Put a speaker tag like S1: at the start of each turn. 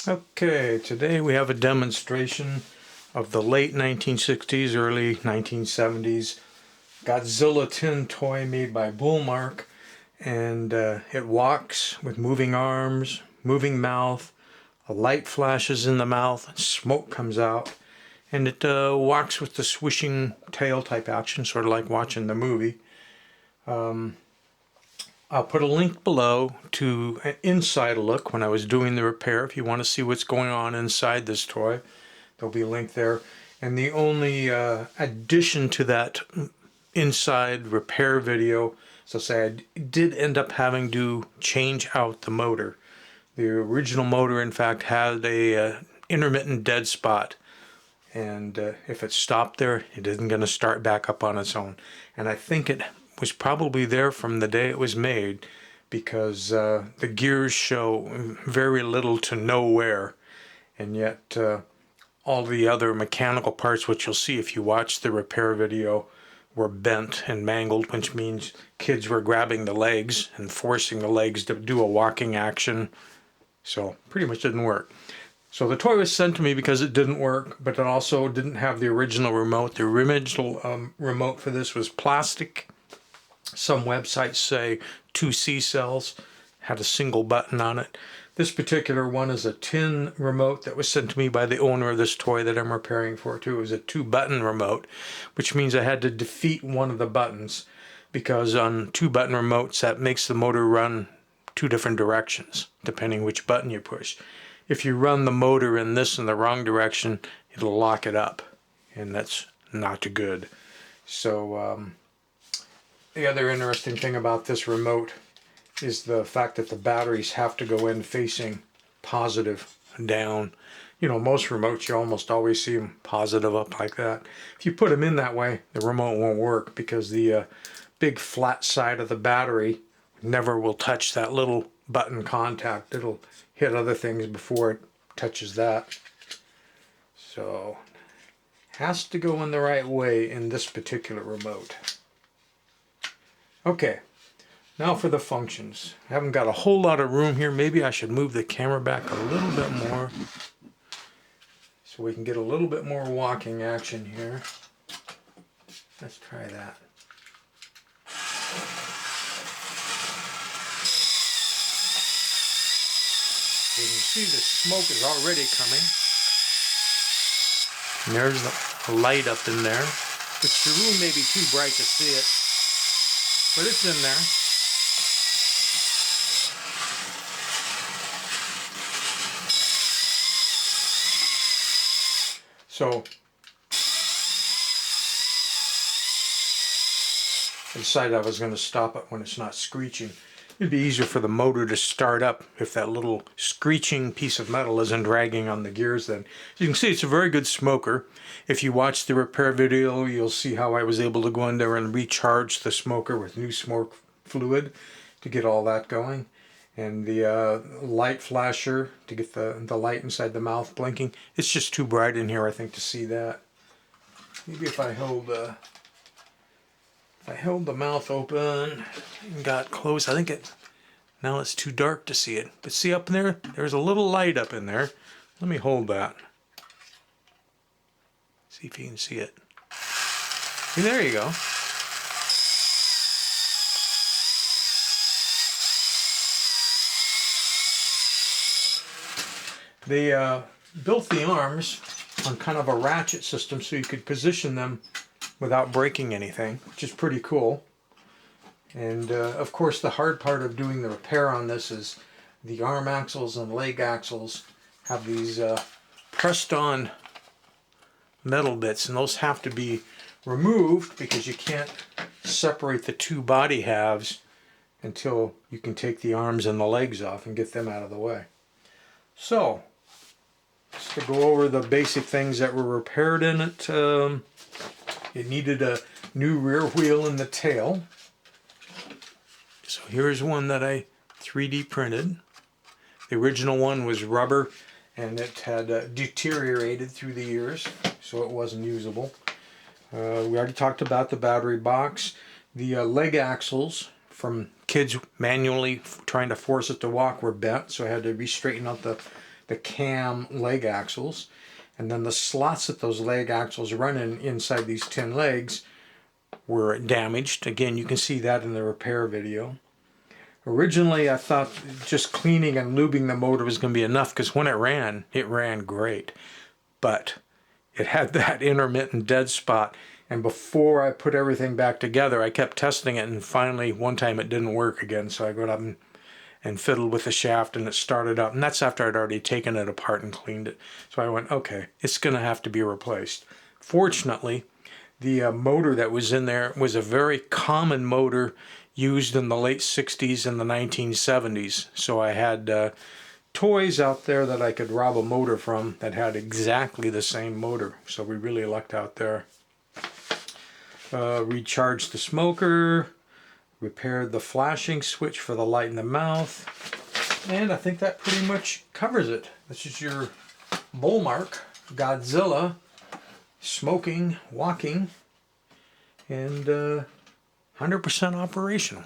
S1: Okay, today we have a demonstration of the late 1960s, early 1970s Godzilla tin toy made by Bullmark, and it walks with moving arms, moving mouth, a light flashes in the mouth, and smoke comes out, and it walks with the swishing tail type action, sort of like watching the movie. I'll put a link below to an inside look when I was doing the repair. If you want to see what's going on inside this toy, there'll be a link there. And the only addition to that inside repair video, so say I did end up having to change out the motor. The original motor, in fact, had a intermittent dead spot. And if it stopped there, it isn't going to start back up on its own. And I think it was probably there from the day it was made, because the gears show very little to no wear, and yet all the other mechanical parts, which you'll see if you watch the repair video, were bent and mangled, which means kids were grabbing the legs and forcing the legs to do a walking action. So pretty much didn't work. So the toy was sent to me because it didn't work, but it also didn't have the original remote. The original remote for this was plastic. Some websites say 2 C cells, had a single button on it. This particular one is a tin remote that was sent to me by the owner of this toy that I'm repairing for too. It was a 2-button remote, which means I had to defeat one of the buttons, because on 2-button remotes that makes the motor run 2 different directions depending which button you push. If you run the motor in the wrong direction, it'll lock it up, and that's not good. So the other interesting thing about this remote is the fact that the batteries have to go in facing positive down. You know, most remotes, you almost always see them positive up like that. If you put them in that way, the remote won't work, because the big flat side of the battery never will touch that little button contact. It'll hit other things before it touches that. So, has to go in the right way in this particular remote. Okay, now for the functions. I haven't got a whole lot of room here. Maybe I should move the camera back a little bit more so we can get a little bit more walking action here. Let's try that. You can see the smoke is already coming. And there's the light up in there, which the room may be too bright to see it, but it's in there. So I decided I was going to stop it when it's not screeching. It'd be easier for the motor to start up if that little screeching piece of metal isn't dragging on the gears then. As you can see, it's a very good smoker. If you watch the repair video, you'll see how I was able to go in there and recharge the smoker with new smoke fluid to get all that going. And the light flasher to get the light inside the mouth blinking. It's just too bright in here, I think, to see that. Maybe if I held the mouth open and got close, I think now it's too dark to see it. But see up in there? There's a little light up in there. Let me hold that. See if you can see it. See, there you go. They built the arms on kind of a ratchet system so you could position them without breaking anything, which is pretty cool. And of course the hard part of doing the repair on this is the arm axles and leg axles have these pressed on metal bits, and those have to be removed because you can't separate the 2 body halves until you can take the arms and the legs off and get them out of the way. So, just to go over the basic things that were repaired in it, it needed a new rear wheel in the tail. So here's one that I 3D printed. The original one was rubber, and it had deteriorated through the years, so it wasn't usable. We already talked about the battery box. The leg axles from kids manually trying to force it to walk were bent, so I had to re-straighten out the the cam leg axles, and then the slots that those leg axles run in inside these tin legs were damaged. Again, you can see that in the repair video. Originally, I thought just cleaning and lubing the motor was going to be enough, because when it ran great. But it had that intermittent dead spot, and before I put everything back together, I kept testing it, and finally one time it didn't work again, so I got up and fiddled with the shaft, and it started up, and that's after I'd already taken it apart and cleaned it. So I went, okay, it's going to have to be replaced. Fortunately, the motor that was in there was a very common motor used in the late 60s and the 1970s. So I had toys out there that I could rob a motor from that had exactly the same motor. So we really lucked out there. Recharged the smoker, repaired the flashing switch for the light in the mouth, and I think that pretty much covers it. This is your Bullmark Godzilla smoking, walking, and 100% operational.